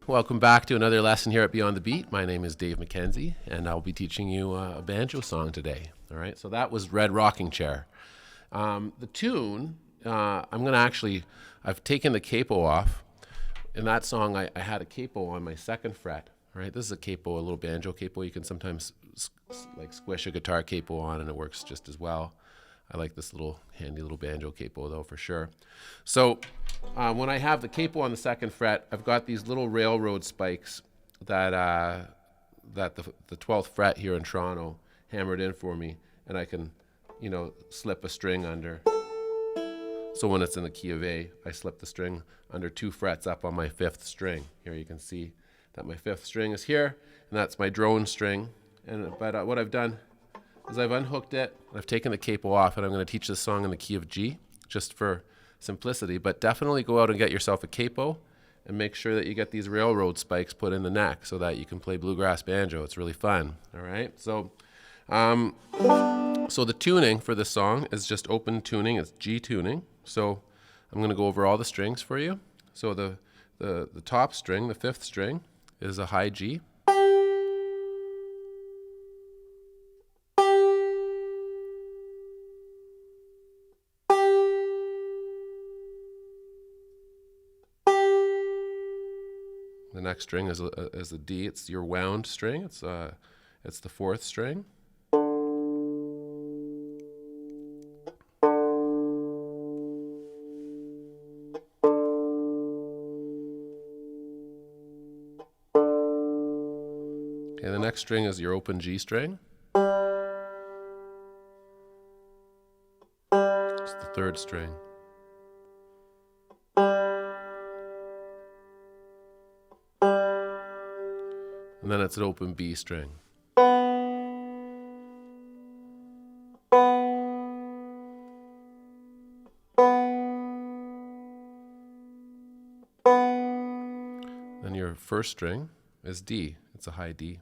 Welcome back to another lesson here at Beyond the Beat. My name is Dave McKenzie, and I'll be teaching you a banjo song today. All right, so that was Red Rocking Chair. The tune, I've taken the capo off. In that song, I had a capo on my second fret. All right, this is a capo, a little banjo capo. You can sometimes squish a guitar capo on, and it works just as well. I like this handy little banjo capo though, for sure. So when I have the capo on the second fret, I've got these little railroad spikes that the 12th fret here in Toronto hammered in for me, and I can, slip a string under. So when it's in the key of A, I slip the string under 2 frets up on my 5th string. Here you can see that my 5th string is here, and that's my drone string. But what I've done is I've unhooked it, I've taken the capo off, and I'm going to teach this song in the key of G, just for simplicity. But definitely go out and get yourself a capo, and make sure that you get these railroad spikes put in the neck so that you can play bluegrass banjo. It's really fun. All right, so the tuning for this song is just open tuning. It's G tuning. So I'm going to go over all the strings for you. So the top string, the 5th string, is a high G. The next string is a D. It's your wound string. It's the 4th string. Okay, the next string is your open G string. It's the 3rd string. And then it's an open B string. Then your 1st string is D. It's a high D.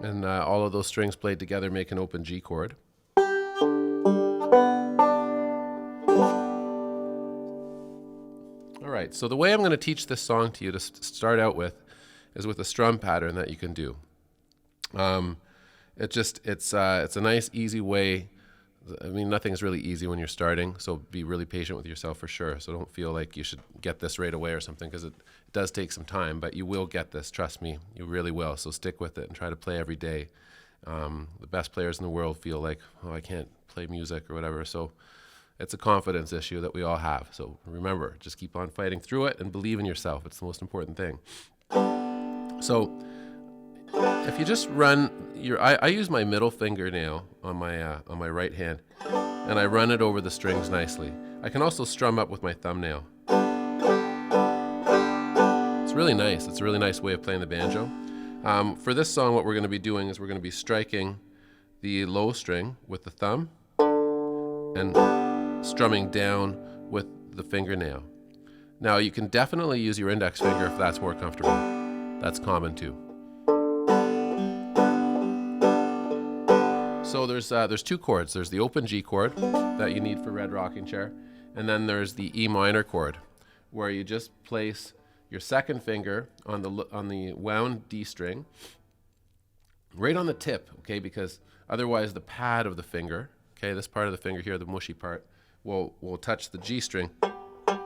And all of those strings played together make an open G chord. All right, so the way I'm going to teach this song to you to start out with is with a strum pattern that you can do. It's a nice, easy way. I mean, nothing's really easy when you're starting, so be really patient with yourself for sure. So don't feel like you should get this right away or something, because it does take some time, but you will get this. Trust me, you really will. So stick with it and try to play every day. The best players in the world feel like, oh, I can't play music or whatever. So it's a confidence issue that we all have. So remember, just keep on fighting through it and believe in yourself. It's the most important thing. So if you just run I use my middle fingernail on my right hand, and I run it over the strings nicely. I can also strum up with my thumbnail. It's really nice. It's a really nice way of playing the banjo. For this song, what we're going to be doing is we're going to be striking the low string with the thumb and strumming down with the fingernail. Now, you can definitely use your index finger if that's more comfortable. That's common too. So there's 2 chords. There's the open G chord that you need for Red Rocking Chair, and then there's the E minor chord, where you just place your 2nd finger on the wound D string, right on the tip, okay? Because otherwise the pad of the finger, okay, this part of the finger here, the mushy part, will touch the G string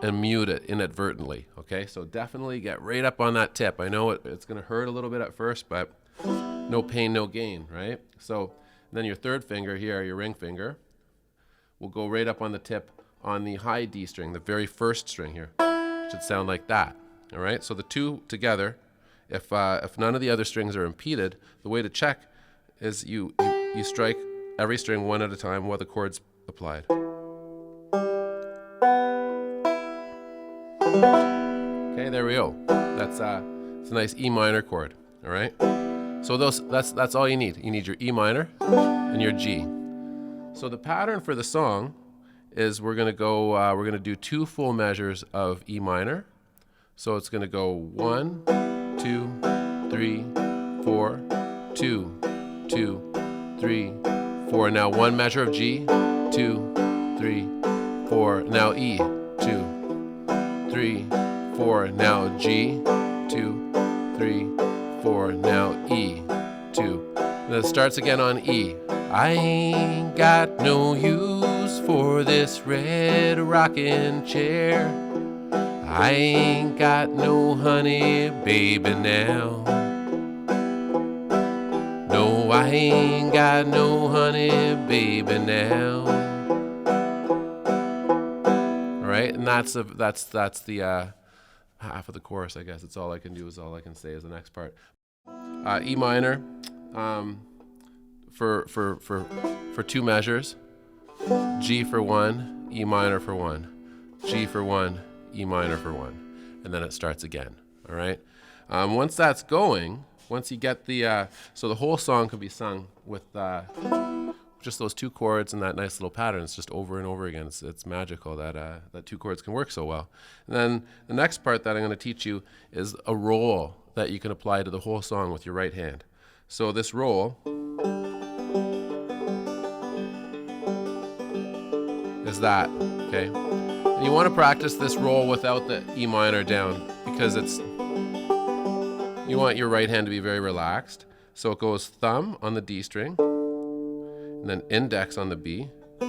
and mute it inadvertently, okay? So definitely get right up on that tip. I know it's going to hurt a little bit at first, but no pain, no gain, right? So then your 3rd finger here, your ring finger, will go right up on the tip on the high D string, the very 1st string here. It should sound like that, all right? So the 2 together, if none of the other strings are impeded, the way to check is you strike every string one at a time while the chord's applied. Okay, there we go. It's a nice E minor chord, all right? So that's all you need. You need your E minor and your G. So the pattern for the song is we're gonna do 2 full measures of E minor. So it's gonna go 1, 2, 3, 4, 2, 2, 3, 4. Now 1 measure of G, 2, 3, 4. Now E, 2, 3, 4. Now G, 2, 3, 4. Now E, 2. And it starts again on E. I ain't got no use for this red rocking chair. I ain't got no honey, baby, now. No, I ain't got no honey, baby, now. All right, and that's the half of the chorus, I guess. It's all I can do. Is all I can say is the next part. E minor, for 2 measures. G for 1, E minor for 1, G for 1, E minor for 1, and then it starts again. All right. Once that's going, once you get the so the whole song can be sung with just those 2 chords and that nice little pattern. It's just over and over again. It's magical that that 2 chords can work so well. And then the next part that I'm going to teach you is a roll that you can apply to the whole song with your right hand. So this roll is that, okay? And you want to practice this roll without the E minor down because you want your right hand to be very relaxed. So it goes thumb on the D string, and then index on the B, all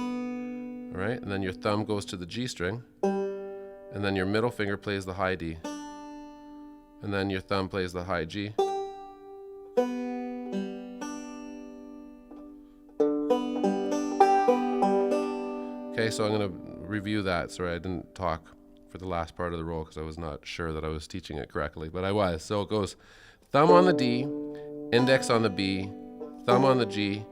right? And then your thumb goes to the G string, and then your middle finger plays the high D, and then your thumb plays the high G. Okay, so I'm going to review that. Sorry, I didn't talk for the last part of the roll because I was not sure that I was teaching it correctly, but I was. So it goes thumb on the D, index on the B, thumb on the G,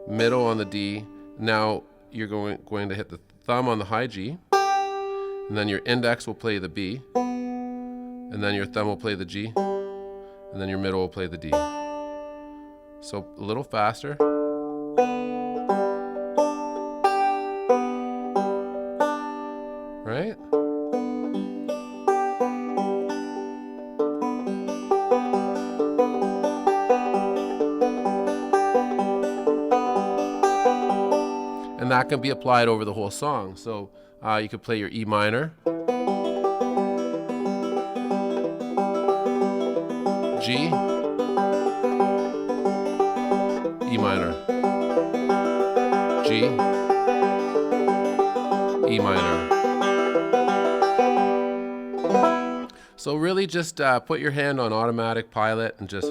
middle on the D. Now you're going to hit the thumb on the high G, and then your index will play the B, and then your thumb will play the G, and then your middle will play the D. So a little faster. Right? And that can be applied over the whole song. So you could play your E minor, G, E minor, G, E minor. So really just put your hand on automatic pilot and just,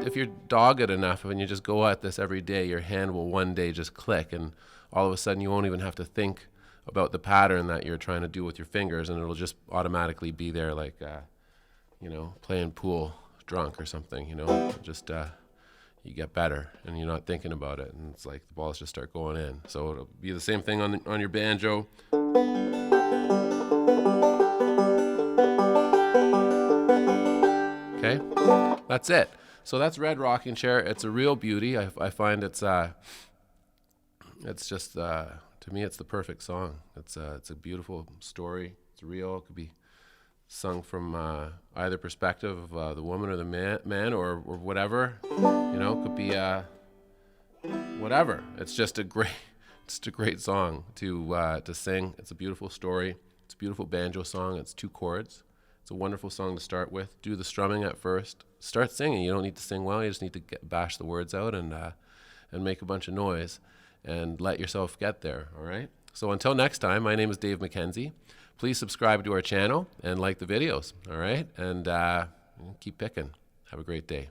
if you're dogged enough and you just go at this every day, your hand will one day just click, and all of a sudden you won't even have to think about the pattern that you're trying to do with your fingers, and it'll just automatically be there, like you know, playing pool drunk or something, you know. Just you get better and you're not thinking about it, and it's like the balls just start going in. So it'll be the same thing on your banjo. Okay, that's it. So that's Red Rocking Chair. It's a real beauty. I find it's just to me it's the perfect song. It's a beautiful story. It's real. It could be sung from either perspective of the woman or the man or whatever. You know, it could be whatever. It's just a great song to sing. It's a beautiful story. It's a beautiful banjo song. It's 2 chords. It's a wonderful song to start with. Do the strumming at first. Start singing. You don't need to sing well. You just need to bash the words out and make a bunch of noise and let yourself get there. All right. So until next time, my name is Dave McKenzie. Please subscribe to our channel and like the videos. All right, and keep picking. Have a great day.